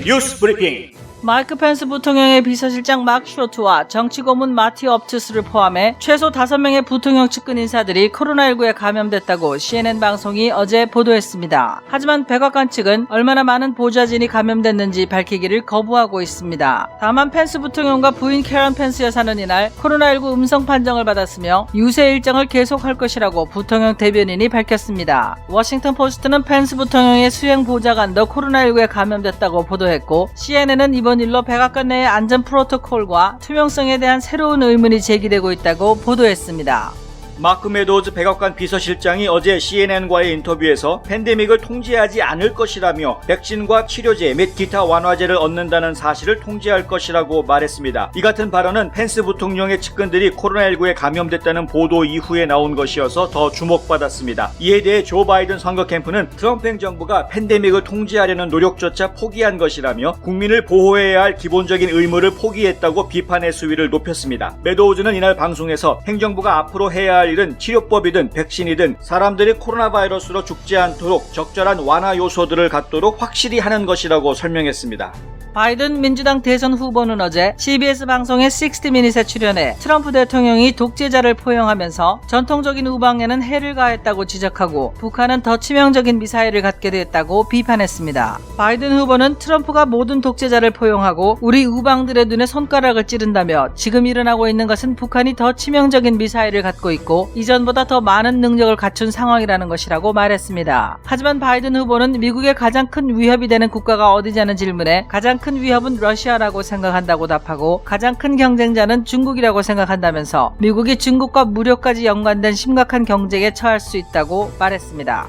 뉴스 브리핑. 마이크 펜스 부통령의 비서실장 막 쇼트와 정치고문 마티 업투스를 포함해 최소 5명의 부통령 측근 인사들이 코로나19에 감염됐다고 CNN 방송이 어제 보도했습니다. 하지만 백악관 측은 얼마나 많은 보좌진이 감염됐는지 밝히기를 거부하고 있습니다. 다만 펜스 부통령과 부인 캐런 펜스 여사는 이날 코로나19 음성 판정을 받았으며 유세 일정을 계속할 것이라고 부통령 대변인이 밝혔습니다. 워싱턴 포스트는 펜스 부통령의 수행 보좌관도 코로나19에 감염됐다고 보도했고, CNN은 이번 일로 백악관 내의 안전 프로토콜과 투명성에 대한 새로운 의문이 제기되고 있다고 보도했습니다. 마크 메도우즈 백악관 비서실장이 어제 CNN과의 인터뷰에서 팬데믹을 통제하지 않을 것이라며 백신과 치료제 및 기타 완화제를 얻는다는 사실을 통제할 것이라고 말했습니다. 이 같은 발언은 펜스 부통령의 측근들이 코로나19에 감염됐다는 보도 이후에 나온 것이어서 더 주목받았습니다. 이에 대해 조 바이든 선거 캠프는 트럼프 행정부가 팬데믹을 통제하려는 노력조차 포기한 것이라며 국민을 보호해야 할 기본적인 의무를 포기했다고 비판의 수위를 높였습니다. 메도우즈는 이날 방송에서 행정부가 앞으로 해야 할 일은 치료법이든 백신이든 사람들이 코로나 바이러스로 죽지 않도록 적절한 완화 요소들을 갖도록 확실히 하는 것이라고 설명했습니다. 바이든 민주당 대선 후보는 어제 CBS 방송의 60 미닛에 출연해 트럼프 대통령이 독재자를 포용하면서 전통적인 우방에는 해를 가했다고 지적하고 북한은 더 치명적인 미사일을 갖게 됐다고 비판했습니다. 바이든 후보는 트럼프가 모든 독재자를 포용하고 우리 우방들의 눈에 손가락을 찌른다며 지금 일어나고 있는 것은 북한이 더 치명적인 미사일을 갖고 있고 이전보다 더 많은 능력을 갖춘 상황이라는 것이라고 말했습니다. 하지만 바이든 후보는 미국의 가장 큰 위협이 되는 국가가 어디냐는 질문에 가장 큰 위협은 러시아라고 생각한다고 답하고 가장 큰 경쟁자는 중국이라고 생각한다면서 미국이 중국과 무력까지 연관된 심각한 경쟁에 처할 수 있다고 말했습니다.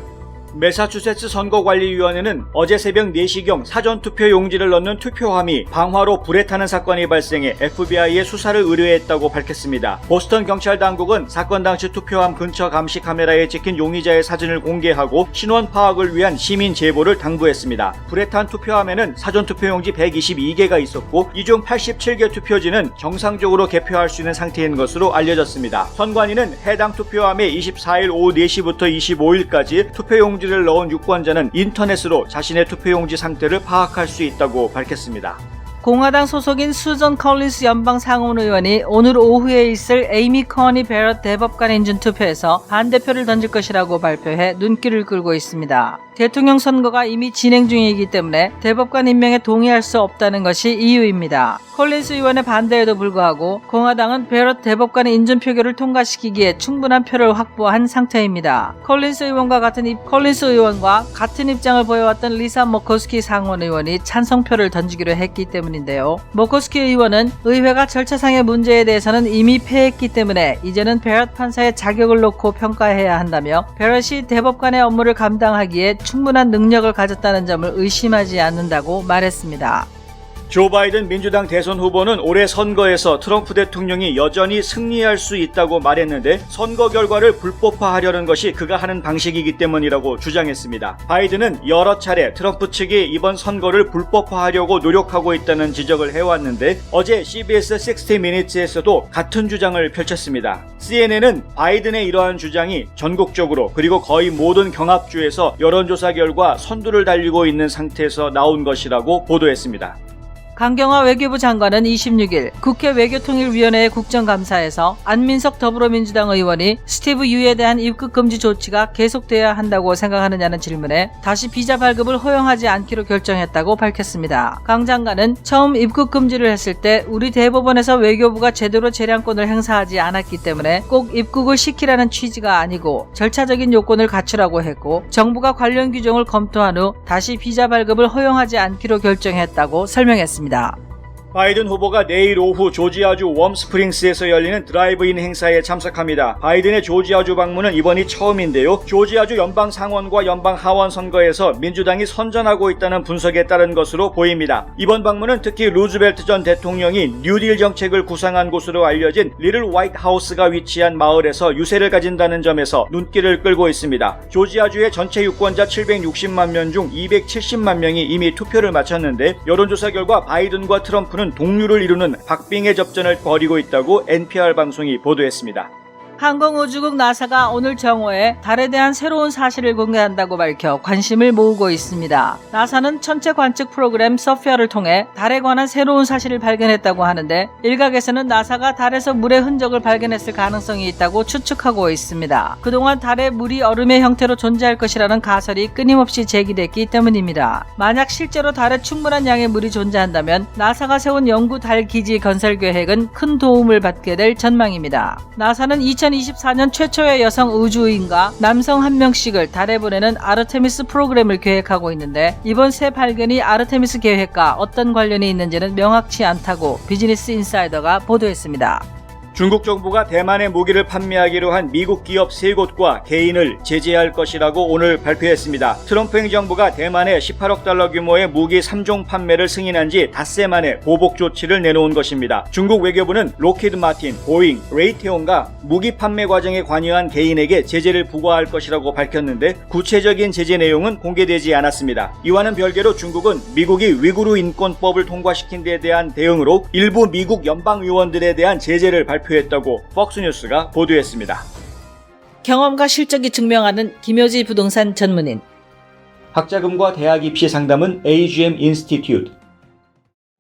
매사추세츠 선거관리위원회는 어제 새벽 4시경 사전투표 용지를 넣는 투표함이 방화로 불에 타는 사건이 발생해 FBI에 수사를 의뢰했다고 밝혔습니다. 보스턴 경찰 당국은 사건 당시 투표함 근처 감시 카메라에 찍힌 용의자의 사진을 공개하고 신원 파악을 위한 시민 제보를 당부했습니다. 불에 탄 투표함에는 사전투표 용지 122개가 있었고 이 중 87개 투표지는 정상적으로 개표할 수 있는 상태인 것으로 알려졌습니다. 선관위는 해당 투표함에 24일 오후 4시부터 25일까지 투표용지 를 넣은 유권자는 인터넷으로 자신의 투표용지 상태를 파악할 수 있다고 밝혔습니다. 공화당 소속인 수전 컬린스 연방 상원 의원이 오늘 오후에 있을 에이미 커니 베럿 대법관 인준 투표에서 반대표를 던질 것이라고 발표해 눈길을 끌고 있습니다. 대통령 선거가 이미 진행 중이기 때문에 대법관 임명에 동의할 수 없다는 것이 이유입니다. 컬린스 의원의 반대에도 불구하고 공화당은 베럿 대법관 인준 표결을 통과시키기에 충분한 표를 확보한 상태입니다. 컬린스 의원과 같은 입장을 보여왔던 리사 머코스키 상원 의원이 찬성표를 던지기로 했기 때문인데요. 머코스키 의원은 의회가 절차상의 문제에 대해서는 이미 패했기 때문에 이제는 베럿 판사의 자격을 놓고 평가해야 한다며 베럿이 대법관의 업무를 감당하기에 충분한 능력을 가졌다는 점을 의심하지 않는다고 말했습니다. 조 바이든 민주당 대선 후보는 올해 선거에서 트럼프 대통령이 여전히 승리할 수 있다고 말했는데 선거 결과를 불법화하려는 것이 그가 하는 방식이기 때문이라고 주장했습니다. 바이든은 여러 차례 트럼프 측이 이번 선거를 불법화하려고 노력하고 있다는 지적을 해왔는데 어제 CBS 60 Minutes에서도 같은 주장을 펼쳤습니다. CNN은 바이든의 이러한 주장이 전국적으로 그리고 거의 모든 경합주에서 여론조사 결과 선두를 달리고 있는 상태에서 나온 것이라고 보도했습니다. 강경화 외교부 장관은 26일 국회 외교통일위원회의 국정감사에서 안민석 더불어민주당 의원이 스티브 유에 대한 입국 금지 조치가 계속돼야 한다고 생각하느냐는 질문에 다시 비자 발급을 허용하지 않기로 결정했다고 밝혔습니다. 강 장관은 처음 입국 금지를 했을 때 우리 대법원에서 외교부가 제대로 재량권을 행사하지 않았기 때문에 꼭 입국을 시키라는 취지가 아니고 절차적인 요건을 갖추라고 했고 정부가 관련 규정을 검토한 후 다시 비자 발급을 허용하지 않기로 결정했다고 설명했습니다. 바이든 후보가 내일 오후 조지아주 웜스프링스에서 열리는 드라이브인 행사에 참석합니다. 바이든의 조지아주 방문은 이번이 처음인데요. 조지아주 연방 상원과 연방 하원 선거에서 민주당이 선전하고 있다는 분석에 따른 것으로 보입니다. 이번 방문은 특히 루즈벨트 전 대통령이 뉴딜 정책을 구상한 곳으로 알려진 리틀 화이트 하우스가 위치한 마을에서 유세를 가진다는 점에서 눈길을 끌고 있습니다. 조지아주의 전체 유권자 760만 명 중 270만 명이 이미 투표를 마쳤는데 여론조사 결과 바이든과 트럼프는 동률을 이루는 박빙의 접전을 벌이고 있다고 NPR 방송이 보도했습니다. 항공우주국 나사가 오늘 정오에 달에 대한 새로운 사실을 공개한다고 밝혀 관심을 모으고 있습니다. 나사는 천체 관측 프로그램 서피아를 통해 달에 관한 새로운 사실을 발견했다고 하는데 일각에서는 나사가 달에서 물의 흔적을 발견했을 가능성이 있다고 추측하고 있습니다. 그동안 달에 물이 얼음의 형태로 존재할 것이라는 가설이 끊임없이 제기됐기 때문입니다. 만약 실제로 달에 충분한 양의 물이 존재한다면 나사가 세운 연구 달 기지 건설 계획은 큰 도움을 받게 될 전망입니다. 나사는 2024년 최초의 여성 우주인과 남성 한 명씩을 달에 보내는 아르테미스 프로그램을 계획하고 있는데 이번 새 발견이 아르테미스 계획과 어떤 관련이 있는지는 명확치 않다고 비즈니스 인사이더가 보도했습니다. 중국 정부가 대만에 무기를 판매하기로 한 미국 기업 3곳과 개인을 제재할 것이라고 오늘 발표했습니다. 트럼프 행정부가 대만에 18억 달러 규모의 무기 3종 판매를 승인한 지 닷새 만에 보복 조치를 내놓은 것입니다. 중국 외교부는 로키드 마틴, 보잉, 레이테온과 무기 판매 과정에 관여한 개인에게 제재를 부과할 것이라고 밝혔는데 구체적인 제재 내용은 공개되지 않았습니다. 이와는 별개로 중국은 미국이 위구르 인권법을 통과시킨 데 대한 대응으로 일부 미국 연방의원들에 대한 제재를 발표했다고 폭스뉴스가 보도했습니다. 경험과 실적이 증명하는 김효지 부동산 전문인. 학자금과 대학 입시 상담은 AGM 인스티튜트.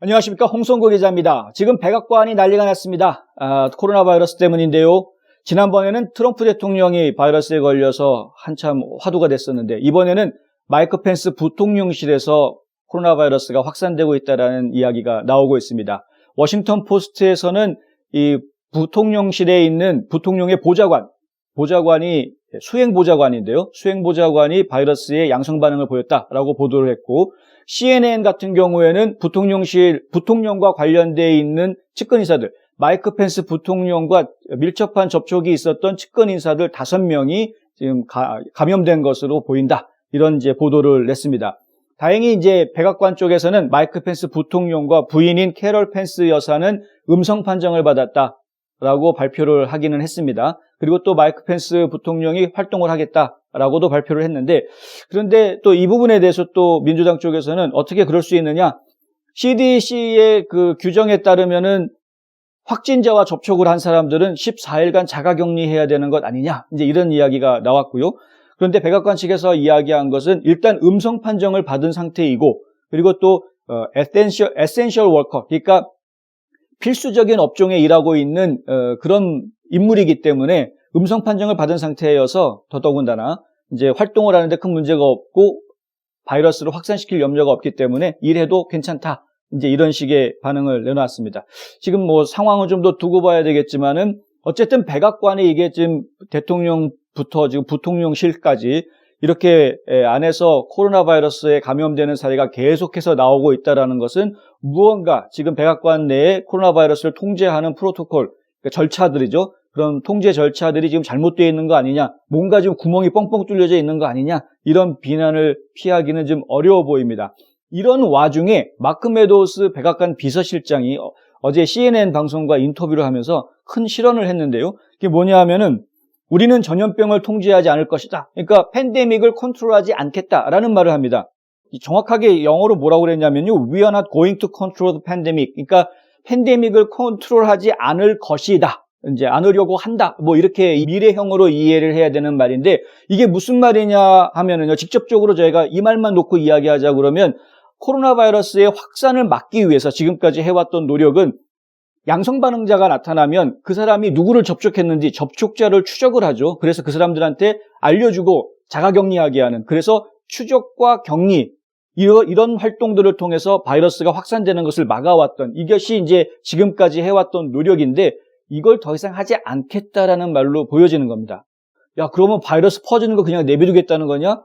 안녕하십니까, 홍성구 기자입니다. 지금 백악관이 난리가 났습니다. 코로나 바이러스 때문인데요. 지난번에는 트럼프 대통령이 바이러스에 걸려서 한참 화두가 됐었는데 이번에는 마이크 펜스 부통령실에서 코로나 바이러스가 확산되고 있다는 이야기가 나오고 있습니다. 워싱턴 포스트에서는 이 부통령실에 있는 부통령의 보좌관이 수행보좌관인데요. 수행보좌관이 바이러스에 양성 반응을 보였다라고 보도를 했고, CNN 같은 경우에는 부통령과 관련되어 있는 측근 인사들, 마이크 펜스 부통령과 밀접한 접촉이 있었던 측근 인사들 5명이 지금 감염된 것으로 보인다. 이런 이제 보도를 냈습니다. 다행히 이제 백악관 쪽에서는 마이크 펜스 부통령과 부인인 캐럴 펜스 여사는 음성 판정을 받았다라고 발표를 하기는 했습니다. 그리고 또 마이크 펜스 부통령이 활동을 하겠다라고도 발표를 했는데, 그런데 또 이 부분에 대해서 또 민주당 쪽에서는 어떻게 그럴 수 있느냐? CDC의 그 규정에 따르면은 확진자와 접촉을 한 사람들은 14일간 자가격리해야 되는 것 아니냐? 이제 이런 이야기가 나왔고요. 그런데 백악관 측에서 이야기한 것은 일단 음성 판정을 받은 상태이고, 그리고 또 에센셜 워커, 그러니까 필수적인 업종에 일하고 있는 그런 인물이기 때문에 음성 판정을 받은 상태여서 더더군다나 이제 활동을 하는데 큰 문제가 없고 바이러스를 확산시킬 염려가 없기 때문에 일해도 괜찮다. 이제 이런 식의 반응을 내놨습니다. 지금 뭐 상황은 좀 더 두고 봐야 되겠지만은 어쨌든 백악관에 이게 지금 대통령부터 지금 부통령실까지 이렇게 안에서 코로나 바이러스에 감염되는 사례가 계속해서 나오고 있다는 것은 무언가 지금 백악관 내에 코로나 바이러스를 통제하는 프로토콜, 그러니까 절차들이죠. 그런 통제 절차들이 지금 잘못되어 있는 거 아니냐, 뭔가 지금 구멍이 뻥뻥 뚫려져 있는 거 아니냐, 이런 비난을 피하기는 좀 어려워 보입니다. 이런 와중에 마크 메도우스 백악관 비서실장이 어제 CNN 방송과 인터뷰를 하면서 큰 실언을 했는데요. 그게 뭐냐 하면은 우리는 전염병을 통제하지 않을 것이다. 그러니까 팬데믹을 컨트롤하지 않겠다라는 말을 합니다. 정확하게 영어로 뭐라고 그랬냐면요. We are not going to control the pandemic. 그러니까 팬데믹을 컨트롤하지 않을 것이다. 이제 않으려고 한다. 뭐 이렇게 미래형으로 이해를 해야 되는 말인데 이게 무슨 말이냐 하면은요. 직접적으로 저희가 이 말만 놓고 이야기하자 그러면 코로나 바이러스의 확산을 막기 위해서 지금까지 해왔던 노력은 양성 반응자가 나타나면 그 사람이 누구를 접촉했는지 접촉자를 추적을 하죠. 그래서 그 사람들한테 알려주고 자가격리하게 하는, 그래서 추적과 격리 이런 활동들을 통해서 바이러스가 확산되는 것을 막아왔던, 이것이 이제 지금까지 해왔던 노력인데 이걸 더 이상 하지 않겠다라는 말로 보여지는 겁니다. 야, 그러면 바이러스 퍼지는 거 그냥 내비두겠다는 거냐?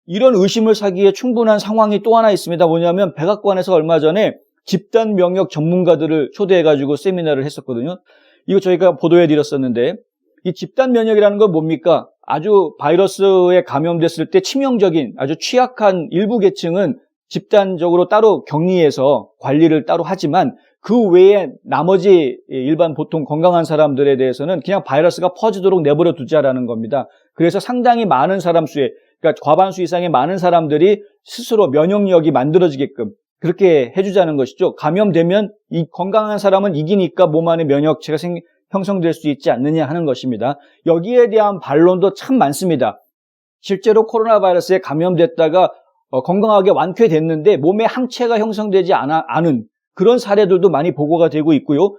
이런 의심을 사기에 충분한 상황이 또 하나 있습니다. 뭐냐면 백악관에서 얼마 전에 집단 면역 전문가들을 초대해가지고 세미나를 했었거든요. 이거 저희가 보도해드렸었는데 이 집단 면역이라는 건 뭡니까? 아주 바이러스에 감염됐을 때 치명적인 아주 취약한 일부 계층은 집단적으로 따로 격리해서 관리를 따로 하지만 그 외에 나머지 일반 보통 건강한 사람들에 대해서는 그냥 바이러스가 퍼지도록 내버려 두자라는 겁니다. 그래서 상당히 많은 사람 수의, 그러니까 과반수 이상의 많은 사람들이 스스로 면역력이 만들어지게끔 그렇게 해주자는 것이죠. 감염되면 이 건강한 사람은 이기니까 몸 안에 면역체가 형성될 수 있지 않느냐 하는 것입니다. 여기에 대한 반론도 참 많습니다. 실제로 코로나 바이러스에 감염됐다가 건강하게 완쾌됐는데 몸에 항체가 형성되지 않은 그런 사례들도 많이 보고가 되고 있고요.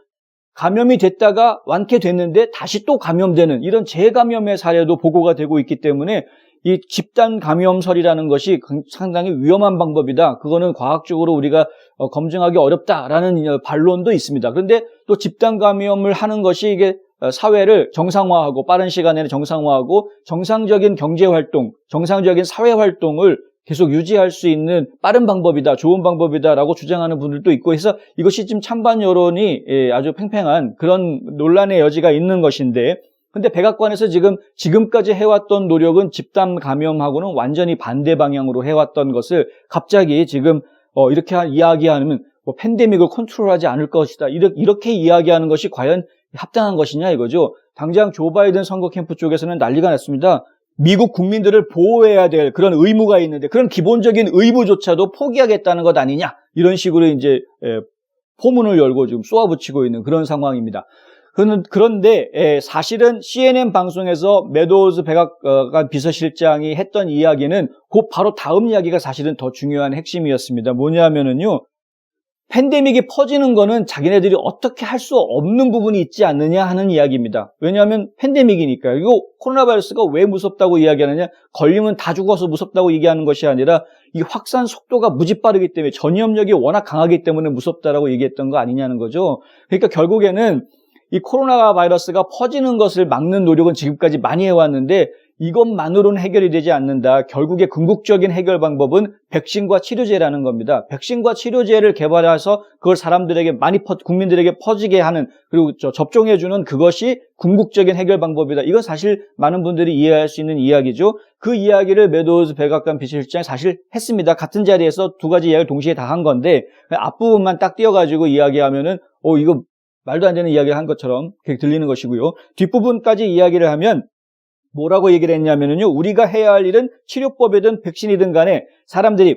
감염이 됐다가 완쾌됐는데 다시 또 감염되는 이런 재감염의 사례도 보고가 되고 있기 때문에 이 집단 감염설이라는 것이 상당히 위험한 방법이다. 그거는 과학적으로 우리가 검증하기 어렵다라는 반론도 있습니다. 그런데 또 집단 감염을 하는 것이 이게 사회를 정상화하고 빠른 시간 내에 정상화하고 정상적인 경제활동, 정상적인 사회활동을 계속 유지할 수 있는 빠른 방법이다, 좋은 방법이다라고 주장하는 분들도 있고 해서 이것이 지금 찬반 여론이 아주 팽팽한 그런 논란의 여지가 있는 것인데, 근데 백악관에서 지금까지 해왔던 노력은 집단 감염하고는 완전히 반대 방향으로 해왔던 것을 갑자기 지금 이렇게 이야기하면 뭐 팬데믹을 컨트롤하지 않을 것이다, 이렇게 이야기하는 것이 과연 합당한 것이냐 이거죠. 당장 조 바이든 선거 캠프 쪽에서는 난리가 났습니다. 미국 국민들을 보호해야 될 그런 의무가 있는데 그런 기본적인 의무조차도 포기하겠다는 것 아니냐, 이런 식으로 이제 포문을 열고 지금 쏘아붙이고 있는 그런 상황입니다. 그런데 사실은 CNN 방송에서 메도우즈 백악관 비서실장이 했던 이야기는 그 바로 다음 이야기가 사실은 더 중요한 핵심이었습니다. 뭐냐면은요, 팬데믹이 퍼지는 거는 자기네들이 어떻게 할 수 없는 부분이 있지 않느냐 하는 이야기입니다. 왜냐하면 팬데믹이니까요. 이거 코로나 바이러스가 왜 무섭다고 이야기하느냐, 걸리면 다 죽어서 무섭다고 얘기하는 것이 아니라 이 확산 속도가 무지 빠르기 때문에, 전염력이 워낙 강하기 때문에 무섭다라고 얘기했던 거 아니냐는 거죠. 그러니까 결국에는 이 코로나 바이러스가 퍼지는 것을 막는 노력은 지금까지 많이 해왔는데 이것만으로는 해결이 되지 않는다. 결국에 궁극적인 해결 방법은 백신과 치료제라는 겁니다. 백신과 치료제를 개발해서 그걸 사람들에게 국민들에게 퍼지게 하는, 그리고 접종해주는 그것이 궁극적인 해결 방법이다. 이건 사실 많은 분들이 이해할 수 있는 이야기죠. 그 이야기를 메도우즈 백악관 비서실장이 사실 했습니다. 같은 자리에서 두 가지 이야기를 동시에 다 한 건데 앞부분만 딱 띄워가지고 이야기하면은 이거 말도 안 되는 이야기를 한 것처럼 들리는 것이고요. 뒷부분까지 이야기를 하면 뭐라고 얘기를 했냐면요, 우리가 해야 할 일은 치료법이든 백신이든 간에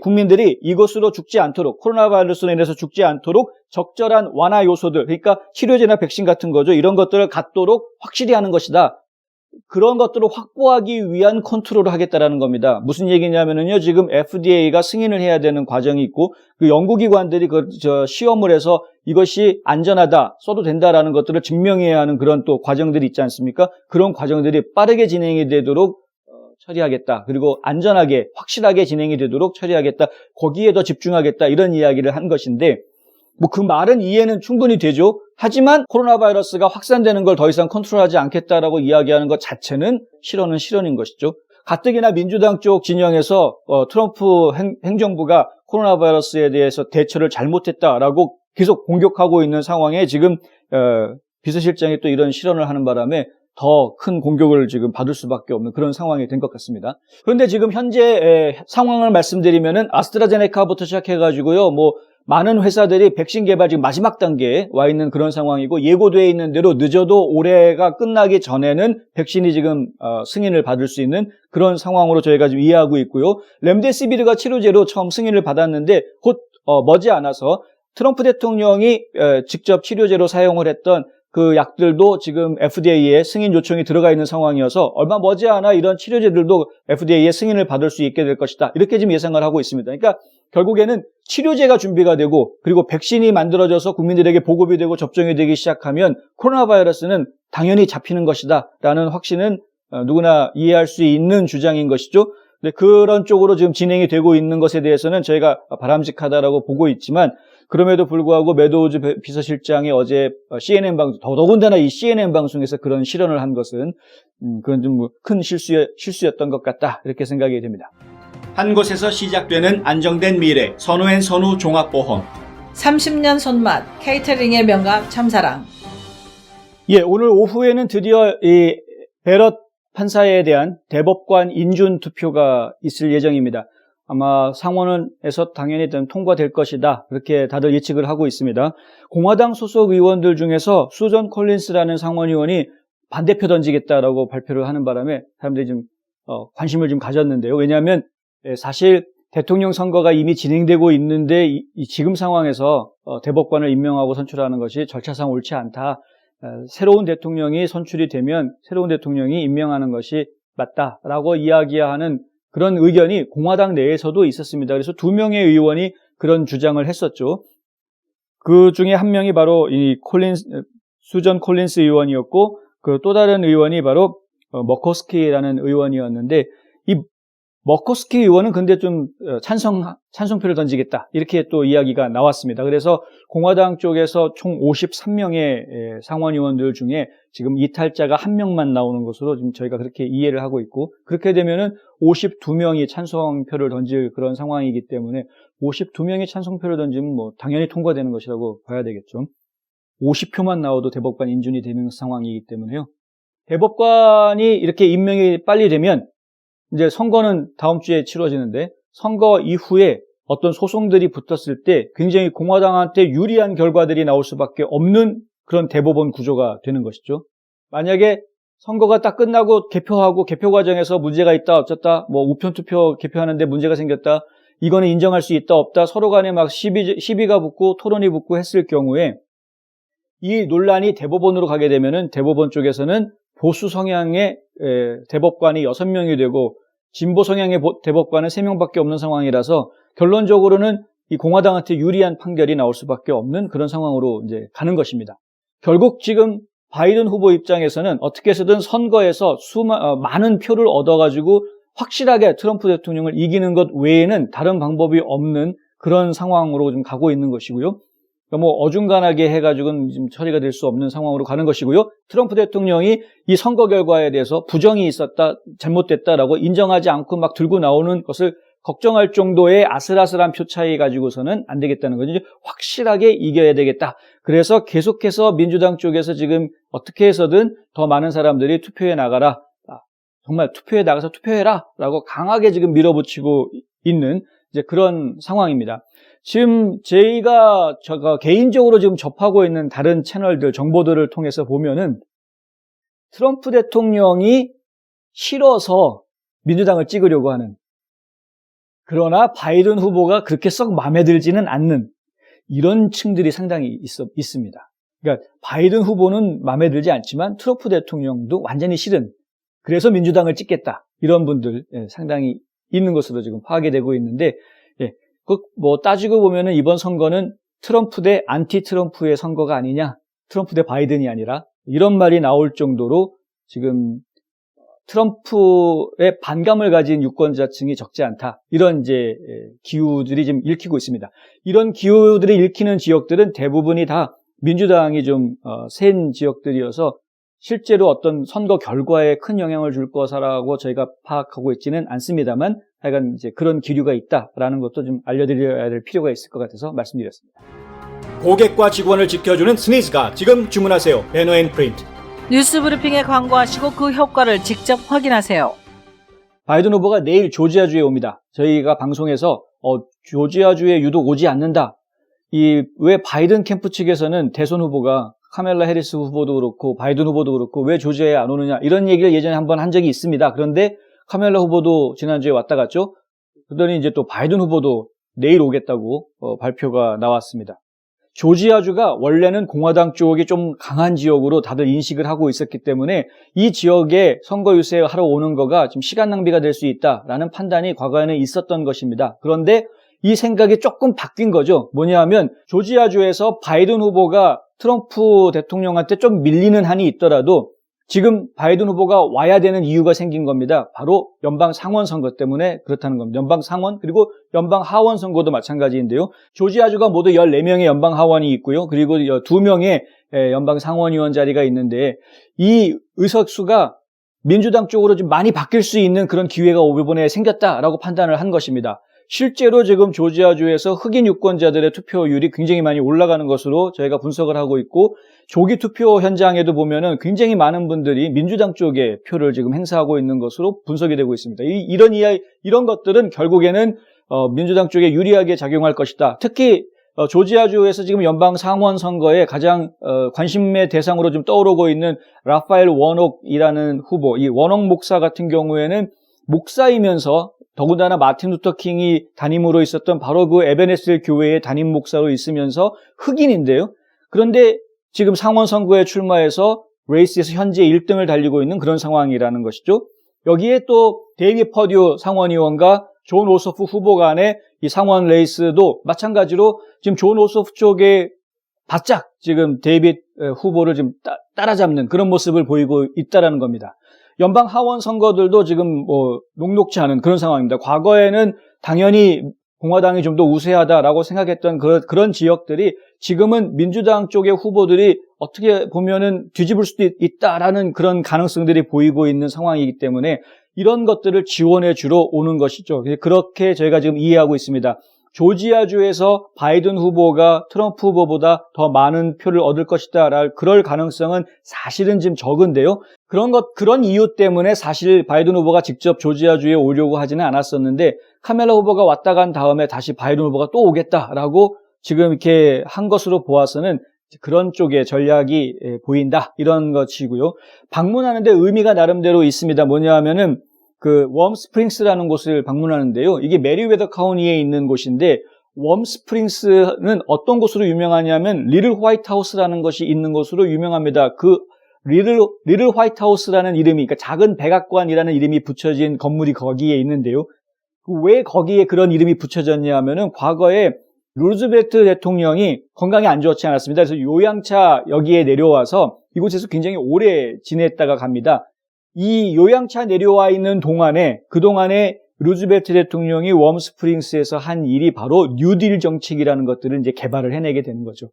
국민들이 이것으로 죽지 않도록, 코로나 바이러스로 인해서 죽지 않도록 적절한 완화 요소들, 그러니까 치료제나 백신 같은 거죠. 이런 것들을 갖도록 확실히 하는 것이다. 그런 것들을 확보하기 위한 컨트롤을 하겠다라는 겁니다. 무슨 얘기냐면요, 지금 FDA가 승인을 해야 되는 과정이 있고, 그 연구기관들이 시험을 해서 이것이 안전하다, 써도 된다라는 것들을 증명해야 하는 그런 또 과정들이 있지 않습니까? 그런 과정들이 빠르게 진행이 되도록 처리하겠다. 그리고 안전하게, 확실하게 진행이 되도록 처리하겠다. 거기에 더 집중하겠다. 이런 이야기를 한 것인데, 뭐 그 말은 이해는 충분히 되죠. 하지만 코로나 바이러스가 확산되는 걸 더 이상 컨트롤하지 않겠다라고 이야기하는 것 자체는 실언은 실언인 것이죠. 가뜩이나 민주당 쪽 진영에서 트럼프 행정부가 코로나 바이러스에 대해서 대처를 잘못했다라고 계속 공격하고 있는 상황에 지금 비서실장이 또 이런 실언을 하는 바람에 더 큰 공격을 지금 받을 수밖에 없는 그런 상황이 된 것 같습니다. 그런데 지금 현재 상황을 말씀드리면은 아스트라제네카부터 시작해가지고요, 뭐 많은 회사들이 백신 개발 지금 마지막 단계에 와 있는 그런 상황이고, 예고되어 있는 대로 늦어도 올해가 끝나기 전에는 백신이 지금 승인을 받을 수 있는 그런 상황으로 저희가 지금 이해하고 있고요. 렘데시비르가 치료제로 처음 승인을 받았는데 곧 머지않아서 트럼프 대통령이 직접 치료제로 사용을 했던 그 약들도 지금 FDA에 승인 요청이 들어가 있는 상황이어서 얼마 머지않아 이런 치료제들도 FDA에 승인을 받을 수 있게 될 것이다. 이렇게 지금 예상을 하고 있습니다. 그러니까 결국에는 치료제가 준비가 되고, 그리고 백신이 만들어져서 국민들에게 보급이 되고 접종이 되기 시작하면 코로나 바이러스는 당연히 잡히는 것이다 라는 확신은 누구나 이해할 수 있는 주장인 것이죠. 근데 그런 쪽으로 지금 진행이 되고 있는 것에 대해서는 저희가 바람직하다라고 보고 있지만, 그럼에도 불구하고 메도우즈 비서실장이 어제 CNN 방송, 더더군다나 이 CNN 방송에서 그런 실언을 한 것은 그건 좀 큰 실수였던 것 같다, 이렇게 생각이 됩니다. 한 곳에서 시작되는 안정된 미래, 선우앤선우 종합보험. 30년 손맛, 케이터링의 명가 참사랑. 예, 오늘 오후에는 드디어 이 베럿 판사에 대한 대법관 인준 투표가 있을 예정입니다. 아마 상원에서 당연히 통과될 것이다, 그렇게 다들 예측을 하고 있습니다. 공화당 소속 의원들 중에서 수전 콜린스라는 상원의원이 반대표 던지겠다라고 발표를 하는 바람에 사람들이 좀 관심을 좀 가졌는데요. 왜냐하면 사실 대통령 선거가 이미 진행되고 있는데 지금 상황에서 대법관을 임명하고 선출하는 것이 절차상 옳지 않다, 새로운 대통령이 선출이 되면 새로운 대통령이 임명하는 것이 맞다라고 이야기하는 그런 의견이 공화당 내에서도 있었습니다. 그래서 2명의 의원이 그런 주장을 했었죠. 그 중에 한 명이 바로 이 수전 콜린스 의원이었고, 그 또 다른 의원이 바로 머커스키라는 의원이었는데, 이 머커스키 의원은 근데 좀 찬성표를 던지겠다, 이렇게 또 이야기가 나왔습니다. 그래서 공화당 쪽에서 총 53명의 상원 의원들 중에 지금 이탈자가 1명만 나오는 것으로 지금 저희가 그렇게 이해를 하고 있고, 그렇게 되면은 52명이 찬성표를 던질 그런 상황이기 때문에 52명이 찬성표를 던지면 뭐 당연히 통과되는 것이라고 봐야 되겠죠. 50표만 나와도 대법관 인준이 되는 상황이기 때문에요. 대법관이 이렇게 임명이 빨리 되면 이제 선거는 다음 주에 치러지는데, 선거 이후에 어떤 소송들이 붙었을 때 굉장히 공화당한테 유리한 결과들이 나올 수밖에 없는 그런 대법원 구조가 되는 것이죠. 만약에 선거가 딱 끝나고 개표하고 개표 과정에서 문제가 있다 어쩌다, 뭐 우편투표 개표하는데 문제가 생겼다, 이거는 인정할 수 있다 없다, 서로 간에 막 시비가 붙고 토론이 붙고 했을 경우에 이 논란이 대법원으로 가게 되면은 대법원 쪽에서는 보수 성향의 대법관이 6명이 되고 진보 성향의 대법관은 3명밖에 없는 상황이라서 결론적으로는 이 공화당한테 유리한 판결이 나올 수밖에 없는 그런 상황으로 이제 가는 것입니다. 결국 지금 바이든 후보 입장에서는 어떻게 해서든 선거에서 많은 표를 얻어가지고 확실하게 트럼프 대통령을 이기는 것 외에는 다른 방법이 없는 그런 상황으로 좀 가고 있는 것이고요. 뭐 어중간하게 해가지고는 지금 처리가 될 수 없는 상황으로 가는 것이고요. 트럼프 대통령이 이 선거 결과에 대해서 부정이 있었다, 잘못됐다라고 인정하지 않고 막 들고 나오는 것을 걱정할 정도의 아슬아슬한 표 차이 가지고서는 안 되겠다는 거죠. 확실하게 이겨야 되겠다. 그래서 계속해서 민주당 쪽에서 지금 어떻게 해서든 더 많은 사람들이 투표에 나가라, 정말 투표에 나가서 투표해라 라고 강하게 지금 밀어붙이고 있는 이제 그런 상황입니다. 지금 제가 개인적으로 지금 접하고 있는 다른 채널들, 정보들을 통해서 보면은 트럼프 대통령이 싫어서 민주당을 찍으려고 하는, 그러나 바이든 후보가 그렇게 썩 마음에 들지는 않는 이런 층들이 상당히 있습니다. 그러니까 바이든 후보는 마음에 들지 않지만 트럼프 대통령도 완전히 싫은, 그래서 민주당을 찍겠다, 이런 분들 상당히 있는 것으로 지금 파악이 되고 있는데, 뭐 따지고 보면은 이번 선거는 트럼프 대 안티 트럼프의 선거가 아니냐, 트럼프 대 바이든이 아니라, 이런 말이 나올 정도로 지금 트럼프의 반감을 가진 유권자층이 적지 않다, 이런 이제 기후들이 지금 읽히고 있습니다. 이런 기후들이 읽히는 지역들은 대부분이 다 민주당이 좀 센 지역들이어서 실제로 어떤 선거 결과에 큰 영향을 줄 것이라고 저희가 파악하고 있지는 않습니다만, 하여간 이제 그런 기류가 있다라는 것도 좀 알려드려야 될 필요가 있을 것 같아서 말씀드렸습니다. 고객과 직원을 지켜주는 스니즈가 지금 주문하세요. 배너앤프린트. 뉴스 브리핑에 광고하시고 그 효과를 직접 확인하세요. 바이든 후보가 내일 조지아주에 옵니다. 저희가 방송에서 조지아주에 유독 오지 않는다, 왜 바이든 캠프 측에서는 대선 후보가 카멜라 해리스 후보도 그렇고 바이든 후보도 그렇고 왜 조지아에 안 오느냐, 이런 얘기를 예전에 한번 한 적이 있습니다. 그런데 카멜라 후보도 지난주에 왔다 갔죠. 그러더니 이제 또 바이든 후보도 내일 오겠다고 발표가 나왔습니다. 조지아주가 원래는 공화당 쪽이 좀 강한 지역으로 다들 인식을 하고 있었기 때문에 이 지역에 선거 유세하러 오는 거가 좀 시간 낭비가 될 수 있다라는 판단이 과거에는 있었던 것입니다. 그런데 이 생각이 조금 바뀐 거죠. 뭐냐 하면 조지아주에서 바이든 후보가 트럼프 대통령한테 좀 밀리는 한이 있더라도 지금 바이든 후보가 와야 되는 이유가 생긴 겁니다. 바로 연방 상원 선거 때문에 그렇다는 겁니다. 연방 상원 그리고 연방 하원 선거도 마찬가지인데요. 조지아주가 모두 14명의 연방 하원이 있고요. 그리고 2명의 연방 상원의원 자리가 있는데 이 의석수가 민주당 쪽으로 좀 많이 바뀔 수 있는 그런 기회가 이번에 생겼다라고 판단을 한 것입니다. 실제로 지금 조지아주에서 흑인 유권자들의 투표율이 굉장히 많이 올라가는 것으로 저희가 분석을 하고 있고, 조기 투표 현장에도 보면은 굉장히 많은 분들이 민주당 쪽에 표를 지금 행사하고 있는 것으로 분석이 되고 있습니다. 이런 것들은 결국에는 민주당 쪽에 유리하게 작용할 것이다. 특히 조지아주에서 지금 연방 상원 선거에 가장 관심의 대상으로 좀 떠오르고 있는 라파엘 워녹이라는 후보, 이 워녹 목사 같은 경우에는 목사이면서 더군다나 마틴 루터 킹이 담임으로 있었던 바로 그 에베네셀 교회의 담임 목사로 있으면서 흑인인데요. 그런데 지금 상원 선거에 출마해서 레이스에서 현재 1등을 달리고 있는 그런 상황이라는 것이죠. 여기에 또 데이비 퍼듀 상원의원과 존 오소프 후보 간의 이 상원 레이스도 마찬가지로 지금 존 오소프 쪽에 바짝 지금 데이빗 후보를 지금 따라잡는 그런 모습을 보이고 있다라는 겁니다. 연방 하원 선거들도 지금 녹록지 않은 그런 상황입니다. 과거에는 당연히 공화당이 좀 더 우세하다라고 생각했던 그런 지역들이 지금은 민주당 쪽의 후보들이 어떻게 보면은 뒤집을 수도 있다라는 그런 가능성들이 보이고 있는 상황이기 때문에 이런 것들을 지원해 주러 오는 것이죠. 그렇게 저희가 지금 이해하고 있습니다. 조지아주에서 바이든 후보가 트럼프 후보보다 더 많은 표를 얻을 것이다. 그럴 가능성은 사실은 지금 적은데요. 그런 이유 때문에 사실 바이든 후보가 직접 조지아주에 오려고 하지는 않았었는데 카멜라 후보가 왔다 간 다음에 다시 바이든 후보가 또 오겠다라고 지금 이렇게 한 것으로 보아서는 그런 쪽의 전략이 보인다. 이런 것이고요. 방문하는데 의미가 나름대로 있습니다. 뭐냐 하면은 그 웜스프링스라는 곳을 방문하는데요. 이게 메리웨더 카운티에 있는 곳인데 웜스프링스는 어떤 곳으로 유명하냐면 리틀 화이트하우스라는 것이 있는 곳으로 유명합니다. 그 리틀 화이트하우스라는 이름이, 그러니까 작은 백악관이라는 이름이 붙여진 건물이 거기에 있는데요. 왜 거기에 그런 이름이 붙여졌냐 하면은 과거에 루즈벨트 대통령이 건강이 안 좋지 않았습니다. 그래서 요양차 여기에 내려와서 이곳에서 굉장히 오래 지냈다가 갑니다. 이 요양차 내려와 있는 그동안에 루즈벨트 대통령이 웜스프링스에서 한 일이 바로 뉴딜 정책이라는 것들을 이제 개발을 해내게 되는 거죠.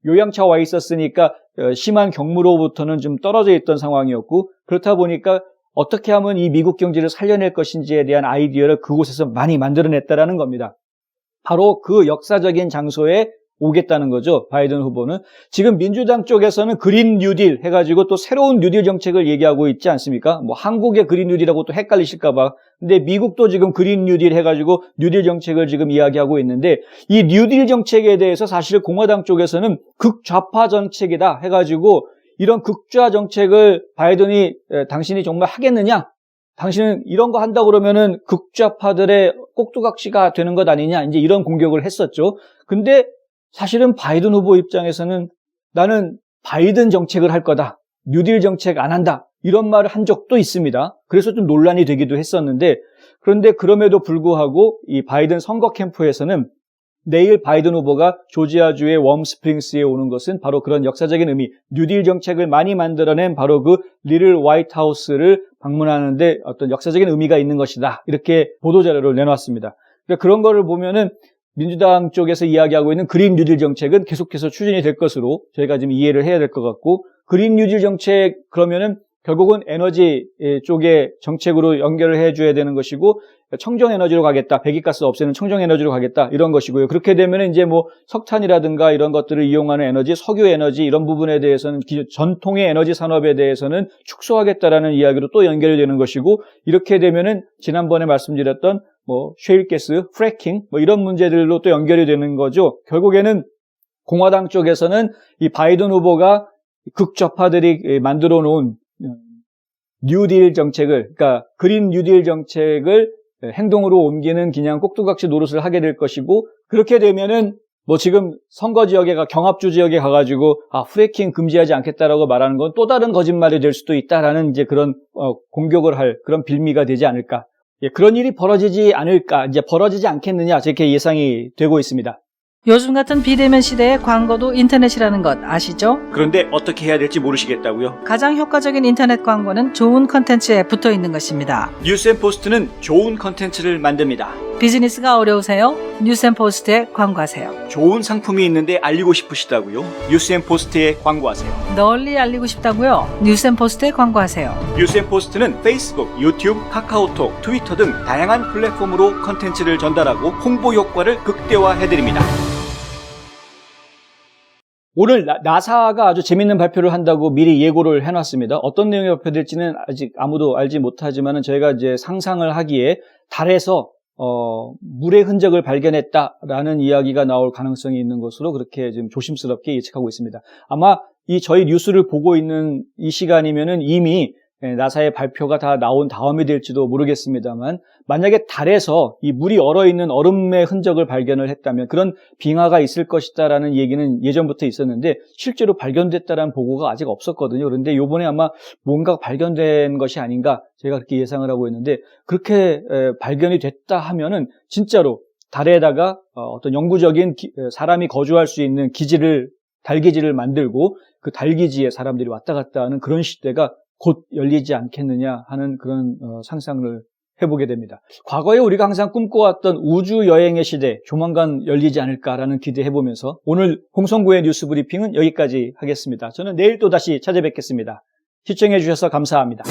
요양차 와 있었으니까 심한 경무로부터는 좀 떨어져 있던 상황이었고, 그렇다 보니까 어떻게 하면 이 미국 경제를 살려낼 것인지에 대한 아이디어를 그곳에서 많이 만들어냈다라는 겁니다. 바로 그 역사적인 장소에 오겠다는 거죠. 바이든 후보는. 지금 민주당 쪽에서는 그린 뉴딜 해가지고 또 새로운 뉴딜 정책을 얘기하고 있지 않습니까? 뭐 한국의 그린 뉴딜하고 또 헷갈리실까 봐. 근데 미국도 지금 그린 뉴딜 해가지고 뉴딜 정책을 지금 이야기하고 있는데 이 뉴딜 정책에 대해서 사실 공화당 쪽에서는 극좌파 정책이다 해가지고 이런 극좌 정책을 바이든이 당신이 정말 하겠느냐? 당신은 이런 거 한다고 그러면은 극좌파들의 꼭두각시가 되는 것 아니냐? 이제 이런 공격을 했었죠. 근데 사실은 바이든 후보 입장에서는 나는 바이든 정책을 할 거다. 뉴딜 정책 안 한다. 이런 말을 한 적도 있습니다. 그래서 좀 논란이 되기도 했었는데 그런데 그럼에도 불구하고 이 바이든 선거 캠프에서는 내일 바이든 후보가 조지아주의 웜스프링스에 오는 것은 바로 그런 역사적인 의미, 뉴딜 정책을 많이 만들어낸 바로 그 리틀 화이트하우스를 방문하는데 어떤 역사적인 의미가 있는 것이다. 이렇게 보도자료를 내놨습니다. 그러니까 그런 거를 보면은 민주당 쪽에서 이야기하고 있는 그린 뉴딜 정책은 계속해서 추진이 될 것으로 저희가 지금 이해를 해야 될 것 같고, 그린 뉴딜 정책 그러면은 결국은 에너지 쪽의 정책으로 연결을 해줘야 되는 것이고, 청정 에너지로 가겠다, 배기가스 없애는 청정 에너지로 가겠다 이런 것이고요. 그렇게 되면 이제 뭐 석탄이라든가 이런 것들을 이용하는 에너지, 석유 에너지 이런 부분에 대해서는 전통의 에너지 산업에 대해서는 축소하겠다라는 이야기로 또 연결이 되는 것이고, 이렇게 되면은 지난번에 말씀드렸던 뭐 셰일가스, 프래킹 뭐 이런 문제들로 또 연결이 되는 거죠. 결국에는 공화당 쪽에서는 이 바이든 후보가 극좌파들이 만들어 놓은 뉴딜 정책을, 그러니까 그린 뉴딜 정책을 행동으로 옮기는 그냥 꼭두각시 노릇을 하게 될 것이고, 그렇게 되면은 뭐 지금 선거 지역에 경합주 지역에 가가지고 프래킹 금지하지 않겠다라고 말하는 건 또 다른 거짓말이 될 수도 있다라는 이제 그런 공격을 할 그런 빌미가 되지 않을까. 예, 그런 일이 벌어지지 않을까, 이제 벌어지지 않겠느냐, 이렇게 예상이 되고 있습니다. 요즘 같은 비대면 시대에 광고도 인터넷이라는 것 아시죠? 그런데 어떻게 해야 될지 모르시겠다고요? 가장 효과적인 인터넷 광고는 좋은 컨텐츠에 붙어 있는 것입니다. 뉴스앤포스트는 좋은 컨텐츠를 만듭니다. 비즈니스가 어려우세요? 뉴스앤포스트에 광고하세요. 좋은 상품이 있는데 알리고 싶으시다고요? 뉴스앤포스트에 광고하세요. 널리 알리고 싶다고요? 뉴스앤포스트에 광고하세요. 뉴스앤포스트는 페이스북, 유튜브, 카카오톡, 트위터 등 다양한 플랫폼으로 컨텐츠를 전달하고 홍보 효과를 극대화해드립니다. 오늘 나사가 아주 재밌는 발표를 한다고 미리 예고를 해놨습니다. 어떤 내용이 발표될지는 아직 아무도 알지 못하지만은 저희가 이제 상상을 하기에 달에서 물의 흔적을 발견했다라는 이야기가 나올 가능성이 있는 것으로 그렇게 지금 조심스럽게 예측하고 있습니다. 아마 이 저희 뉴스를 보고 있는 이 시간이면은 이미 나사의 발표가 다 나온 다음이 될지도 모르겠습니다만 만약에 달에서 이 물이 얼어있는 얼음의 흔적을 발견을 했다면 그런 빙하가 있을 것이다라는 얘기는 예전부터 있었는데 실제로 발견됐다라는 보고가 아직 없었거든요. 그런데 이번에 아마 뭔가 발견된 것이 아닌가 제가 그렇게 예상을 하고 있는데 그렇게 발견이 됐다 하면은 진짜로 달에다가 어떤 영구적인 사람이 거주할 수 있는 달기지를 만들고 그 달기지에 사람들이 왔다 갔다 하는 그런 시대가 곧 열리지 않겠느냐 하는 그런 상상을 해보게 됩니다. 과거에 우리가 항상 꿈꿔왔던 우주 여행의 시대 조만간 열리지 않을까라는 기대해보면서 오늘 홍성구의 뉴스 브리핑은 여기까지 하겠습니다. 저는 내일 또 다시 찾아뵙겠습니다. 시청해 주셔서 감사합니다.